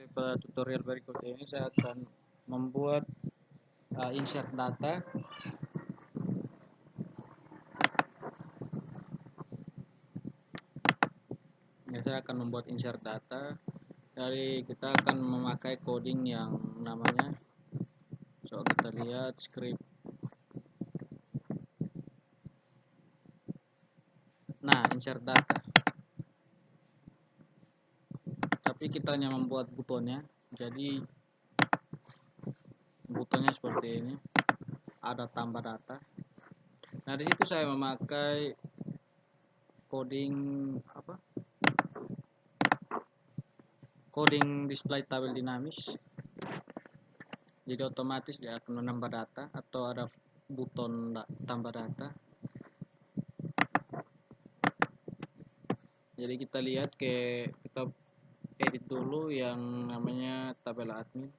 Pada tutorial berikut ini saya akan membuat insert data. Saya akan membuat insert data. Dari kita akan memakai coding yang namanya, coba kita lihat script. Nah, insert data. Tapi kita hanya membuat butonnya. Jadi butonnya seperti ini. Ada tambah data. Nah, di situ saya memakai coding coding display tabel dinamis. Jadi otomatis dia akan menambah data atau ada buton tambah data. Jadi kita lihat kita edit dulu yang namanya tabel admin.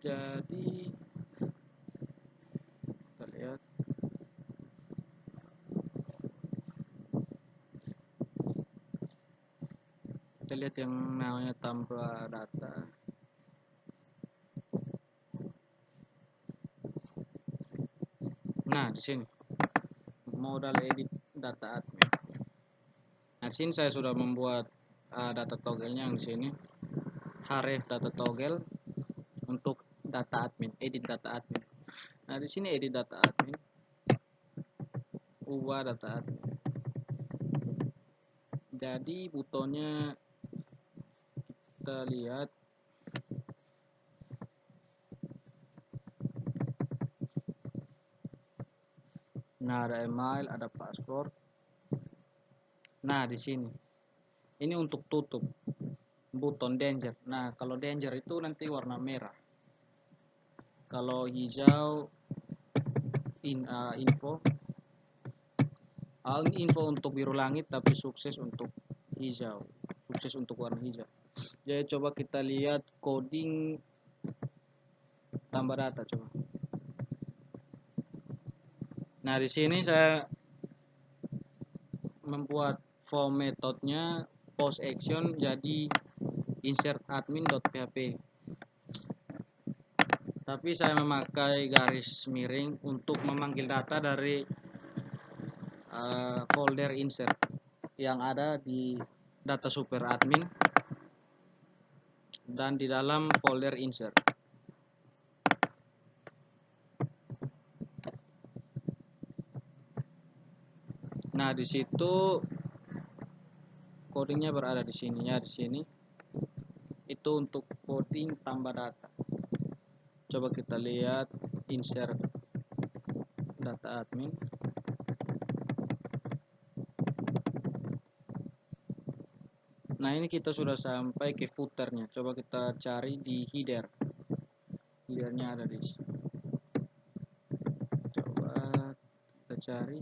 Jadi kita lihat yang namanya tambah data. Nah, di sini modal edit data admin. Nah, di sini saya sudah membuat data toggle-nya yang di sini. Href data toggle untuk data admin, edit data admin. Nah, di sini edit data admin, ubah data admin. Jadi butonnya kita lihat. Nah, ada email, ada password. Nah, di sini. Ini untuk tutup. Buton danger. Nah, kalau danger itu nanti warna merah. Kalau hijau info. Info untuk biru langit tapi sukses untuk hijau. Sukses untuk warna hijau. Jadi coba kita lihat coding tambah data coba. Nah, di sini saya membuat form metodenya post action jadi insert admin.php. Tapi saya memakai garis miring untuk memanggil data dari folder insert yang ada di data super admin dan di dalam folder insert. Nah, di situ codingnya berada di sini ya, di sini. Itu untuk coding tambah data. Coba kita lihat insert data admin. Nah, ini kita sudah sampai ke footernya. Coba kita cari di header. Headernya ada di sini. Coba kita cari.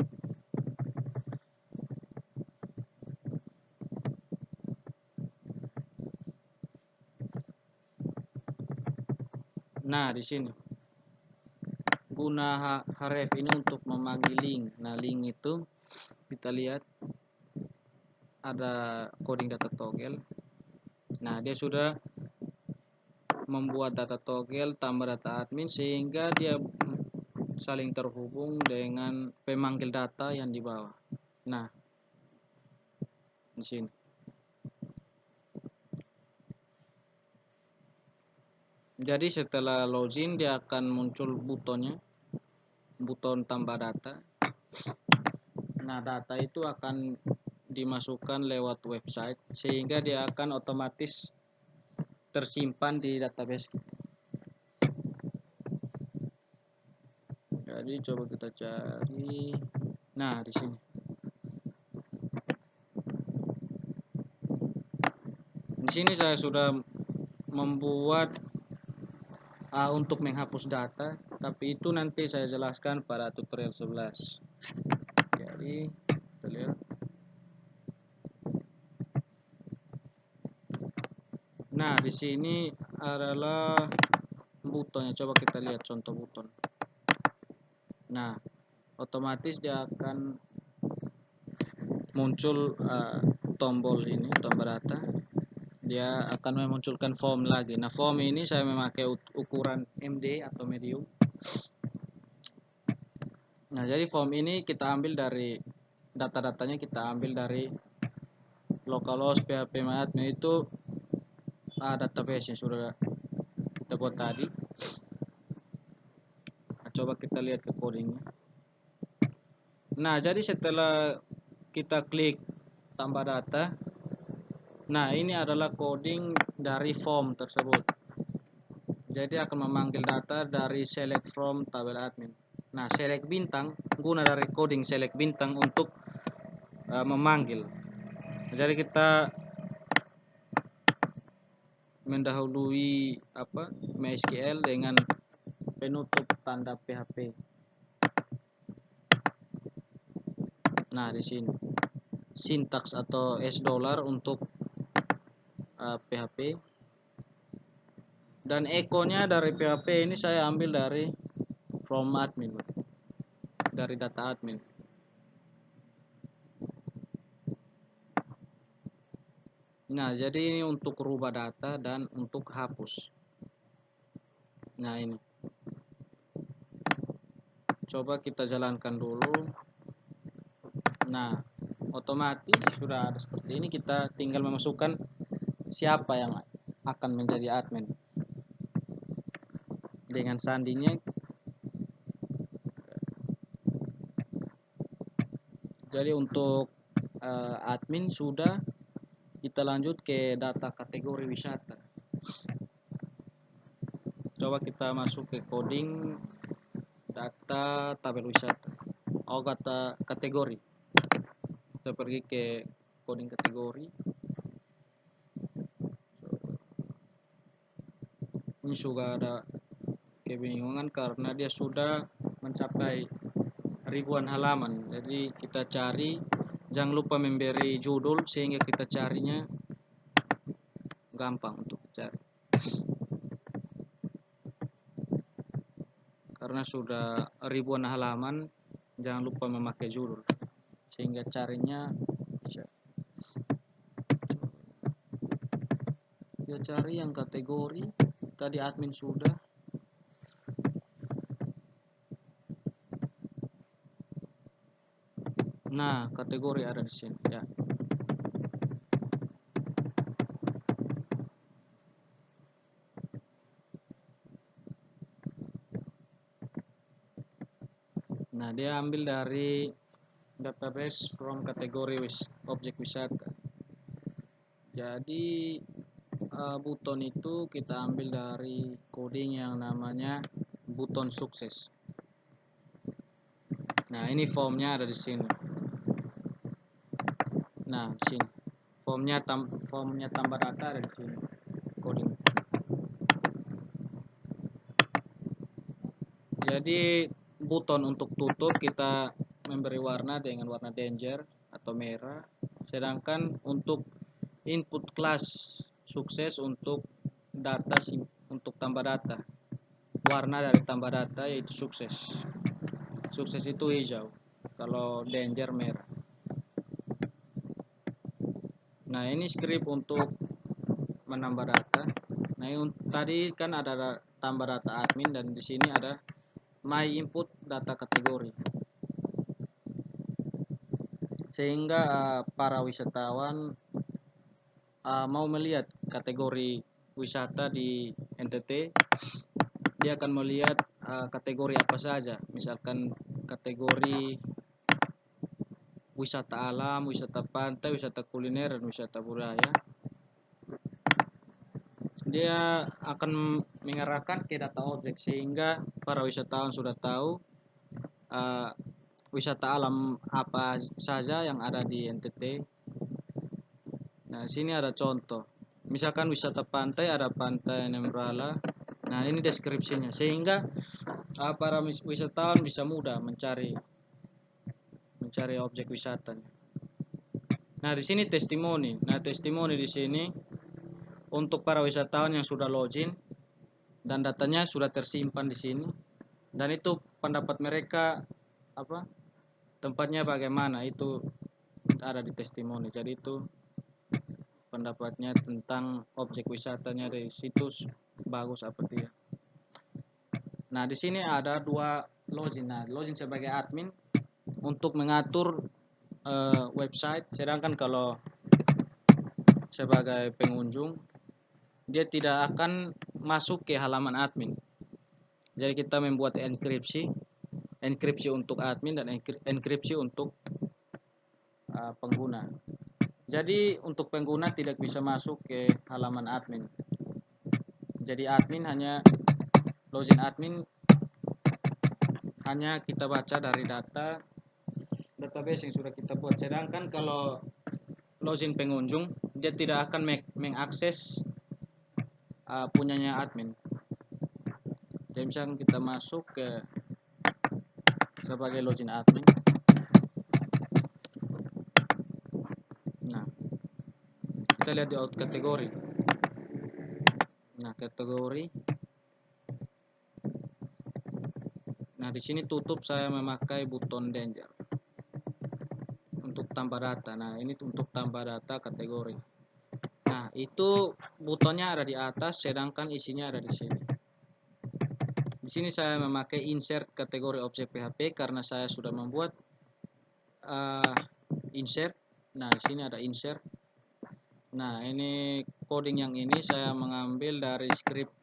Nah, di sini. Guna href ini untuk memanggil link. Nah, link itu kita lihat ada coding data toggle. Nah, dia sudah membuat data toggle tambah data admin sehingga dia saling terhubung dengan pemanggil data yang di bawah. Nah, di sini. Jadi setelah login dia akan muncul butonnya, buton tambah data. Nah, data itu akan dimasukkan lewat website sehingga dia akan otomatis tersimpan di database. Jadi coba kita cari. Nah, di sini. Di sini saya sudah membuat untuk menghapus data, tapi itu nanti saya jelaskan pada tutorial 11. Jadi kita lihat. Nah, di sini adalah butonnya. Coba kita lihat contoh buton. Nah, otomatis dia akan muncul tombol ini, tombol data, dia akan memunculkan form lagi. Nah, form ini saya memakai ukuran MD atau medium. Nah, jadi form ini kita ambil dari data-datanya, kita ambil dari localhost php admin itu database yang sudah kita buat tadi. Nah, coba kita lihat ke codingnya. Nah, jadi setelah kita klik tambah data, nah ini adalah coding dari form tersebut. Jadi akan memanggil data dari select from tabel admin. Nah, select bintang guna dari coding select bintang untuk memanggil. Jadi kita mendahului MySQL dengan penutup tanda PHP. Nah, di sini sintaks atau $$ untuk PHP, dan echo-nya dari PHP ini saya ambil dari from admin, dari data admin. Nah, jadi ini untuk rubah data dan untuk hapus. Nah, ini coba kita jalankan dulu. Nah, otomatis sudah ada seperti ini. Kita tinggal memasukkan siapa yang akan menjadi admin dengan sandinya. Jadi untuk admin sudah, kita lanjut ke data kategori wisata. Coba kita masuk ke coding data tabel wisata. Kata kategori. Kita pergi ke coding kategori. Ini sudah ada kebingungan karena dia sudah mencapai ribuan halaman. Jadi kita cari, jangan lupa memberi judul sehingga kita carinya gampang untuk cari. Karena sudah ribuan halaman, jangan lupa memakai judul sehingga carinya bisa. Kita cari yang kategori tadi admin sudah. Nah, kategori ada di sini ya. Nah, dia ambil dari database from kategori objek wisata. Jadi buton itu kita ambil dari coding yang namanya buton sukses. Nah, ini formnya ada di sini. Nah, di sini formnya tambah data ada di sini coding. Jadi buton untuk tutup kita memberi warna dengan warna danger atau merah, sedangkan untuk input class sukses untuk data untuk tambah data, warna dari tambah data yaitu sukses. Sukses itu hijau, kalau danger merah. Nah, ini script untuk menambah data. Nah, ini tadi kan ada tambah data admin dan di sini ada my input data kategori. Sehingga para wisatawan mau melihat kategori wisata di NTT, dia akan melihat kategori apa saja, misalkan kategori wisata alam, wisata pantai, wisata kuliner, dan wisata budaya. Dia akan mengarahkan ke data objek sehingga para wisatawan sudah tahu wisata alam apa saja yang ada di NTT. Nah, sini ada contoh. Misalkan wisata pantai, ada Pantai Nembrala. Nah, ini deskripsinya sehingga para wisatawan bisa mudah mencari objek wisatanya. Nah, di sini testimoni. Nah, testimoni di sini untuk para wisatawan yang sudah login dan datanya sudah tersimpan di sini. Dan itu pendapat mereka tempatnya bagaimana, itu ada di testimoni. Jadi itu pendapatnya tentang objek wisatanya dari situs bagus apa tidak. Nah, di sini ada dua login. Nah, login sebagai admin untuk mengatur website, sedangkan kalau sebagai pengunjung dia tidak akan masuk ke halaman admin. Jadi kita membuat enkripsi untuk admin dan enkripsi untuk pengguna. Jadi untuk pengguna tidak bisa masuk ke halaman admin. Jadi admin hanya login admin hanya kita baca dari database yang sudah kita buat. Sedangkan kalau login pengunjung dia tidak akan mengakses punyanya admin. Jadi misalkan kita masuk ke sebagai login admin. Nah, kita lihat di out kategori. Nah, kategori. Nah, di sini tutup saya memakai button danger untuk tambah data. Nah, ini untuk tambah data kategori. Nah, itu butonnya ada di atas, sedangkan isinya ada di sini. Di sini saya memakai insert kategori objek PHP karena saya sudah membuat insert. Nah, di sini ada insert. Nah, ini coding yang ini saya mengambil dari script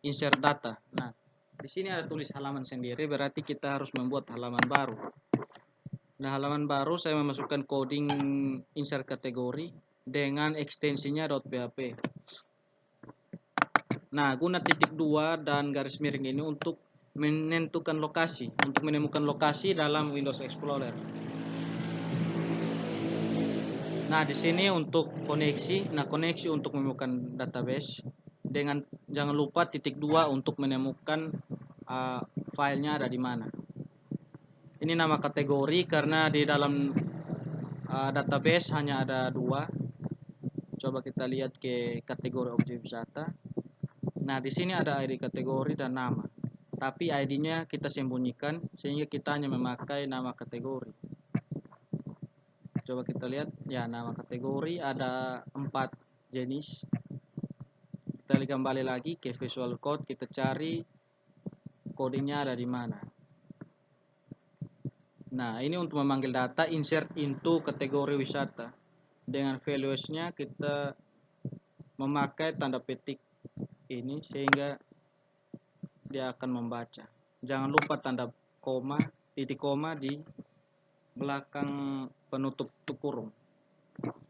insert data. Nah, di sini ada tulis halaman sendiri, berarti kita harus membuat halaman baru. Nah, halaman baru saya memasukkan coding insert kategori dengan ekstensinya .php. Nah, guna titik 2 dan garis miring ini untuk menentukan lokasi, untuk menemukan lokasi dalam Windows Explorer. Nah, di sini untuk koneksi, koneksi untuk menemukan database dengan jangan lupa titik 2 untuk menemukan filenya ada di mana. Ini nama kategori karena di dalam database hanya ada 2. Coba kita lihat ke kategori objek wisata. Nah, di sini ada ID kategori dan nama. Tapi ID-nya kita sembunyikan sehingga kita hanya memakai nama kategori. Coba kita lihat, ya nama kategori ada 4 jenis. Kita kembali lagi ke Visual Code, kita cari codingnya ada di mana. Nah, ini untuk memanggil data insert into kategori wisata. Dengan values-nya kita memakai tanda petik ini sehingga dia akan membaca. Jangan lupa tanda koma, titik koma di belakang penutup kurung.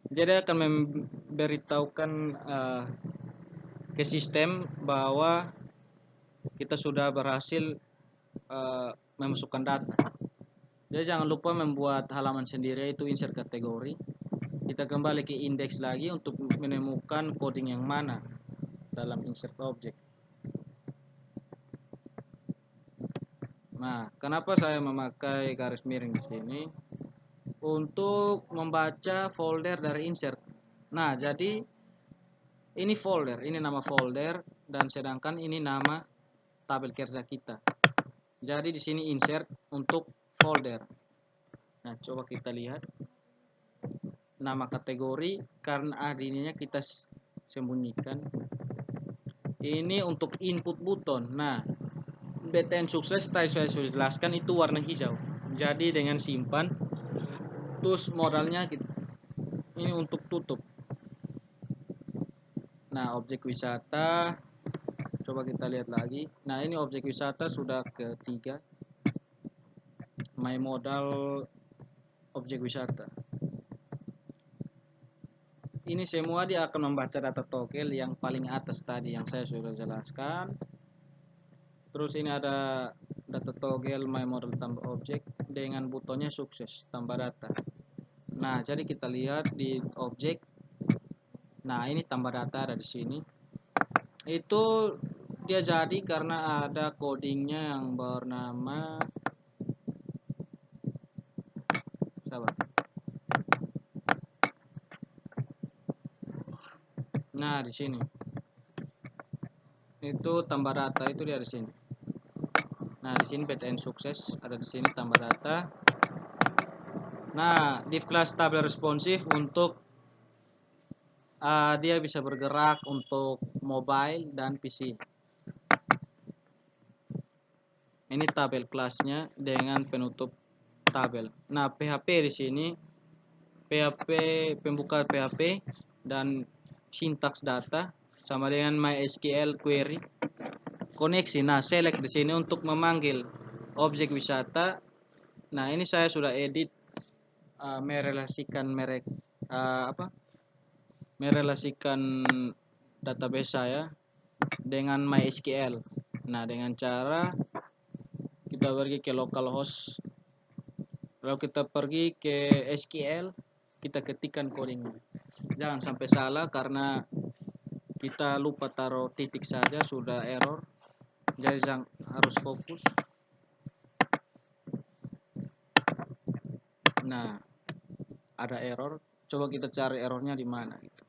Jadi akan memberitahukan ke sistem bahwa kita sudah berhasil memasukkan data. Jadi jangan lupa membuat halaman sendiri yaitu insert kategori. Kita kembali ke index lagi untuk menemukan coding yang mana dalam insert object. Nah, kenapa saya memakai garis miring di sini? Untuk membaca folder dari insert. Nah, jadi ini folder, ini nama folder dan sedangkan ini nama tabel kerja kita. Jadi di sini insert untuk folder. Nah, coba kita lihat. Nama kategori karena ID-nya kita sembunyikan. Ini untuk input button. Nah, BTN sukses tadi saya sudah jelaskan itu warna hijau. Jadi dengan simpan. Terus modalnya ini untuk tutup. Nah, objek wisata coba kita lihat lagi. Nah, ini objek wisata sudah ketiga. My modal objek wisata. Ini semua dia akan membaca data toggle yang paling atas tadi yang saya sudah jelaskan. Terus ini ada data toggle my model tambah objek dengan butonnya sukses tambah data. Nah, jadi kita lihat di objek. Nah, ini tambah data ada di sini. Itu dia jadi karena ada codingnya yang bernama sabar. Nah, di sini. Itu tambah data itu dia di sini. Nah, di sini PTN sukses ada di sini tambah data. Nah, div class tabel responsif untuk dia bisa bergerak untuk mobile dan PC. Ini tabel kelasnya dengan penutup tabel. Nah, PHP di sini PHP pembuka PHP dan sintaks data sama dengan MySQL query. Koneksi. Nah, select di sini untuk memanggil objek wisata. Nah, ini saya sudah edit merelasikan merek merelasikan database saya dengan MySQL. Nah, dengan cara kita pergi ke localhost, lalu kita pergi ke SQL, kita ketikkan codingnya. Jangan sampai salah karena kita lupa taruh titik saja sudah error. Jadi harus fokus. Nah, ada error. Coba kita cari errornya di mana gitu.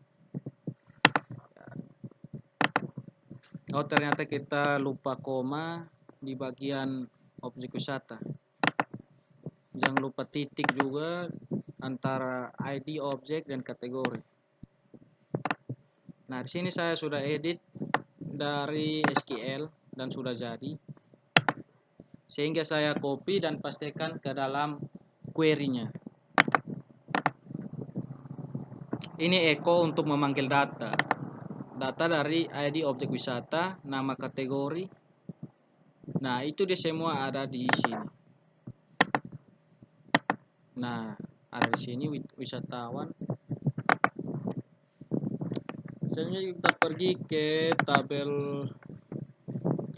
Oh, ternyata kita lupa koma di bagian objek wisata. Jangan lupa titik juga antara ID objek dan kategori. Nah, di sini saya sudah edit dari SQL dan sudah jadi. Sehingga saya copy dan pastikan ke dalam query-nya. Ini echo untuk memanggil data. Data dari ID objek wisata, nama kategori. Nah, itu dia semua ada di sini. Nah, ada di sini wisatawan. Selanjutnya kita pergi ke tabel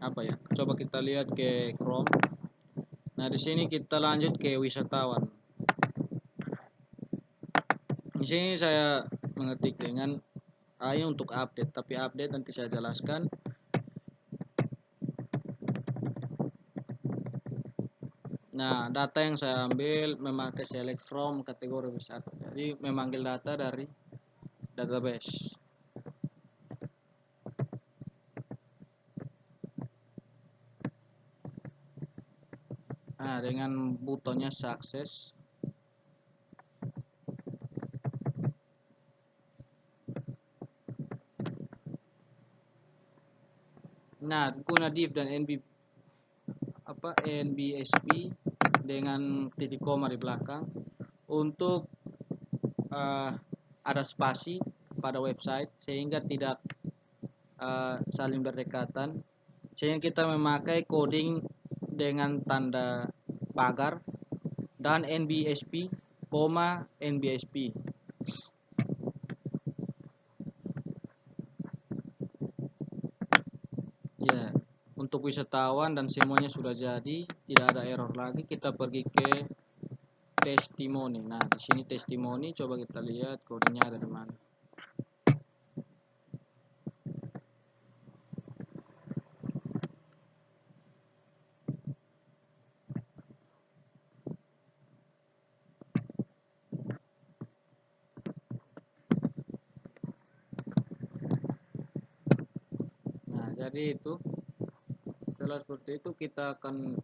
apa ya? Coba kita lihat ke Chrome. Nah, di sini kita lanjut ke wisatawan. Di sini saya mengetik dengan ini untuk update, tapi update nanti saya jelaskan. Nah, data yang saya ambil memakai select from kategori wisata. Jadi memanggil data dari database. Nah, dengan butonnya sukses. Nah, guna div dan NBSP dengan titik koma di belakang untuk ada spasi pada website sehingga tidak saling berdekatan. Sehingga kita memakai coding dengan tanda pagar dan NBSP, NBSP. Ya, untuk wisatawan dan semuanya sudah jadi, tidak ada error lagi. Kita pergi ke testimoni. Nah, di sini testimoni, coba kita lihat kodenya ada di mana. Nah, jadi itu setelah seperti itu kita akan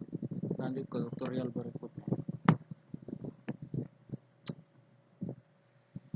lanjut ke tutorial berikutnya.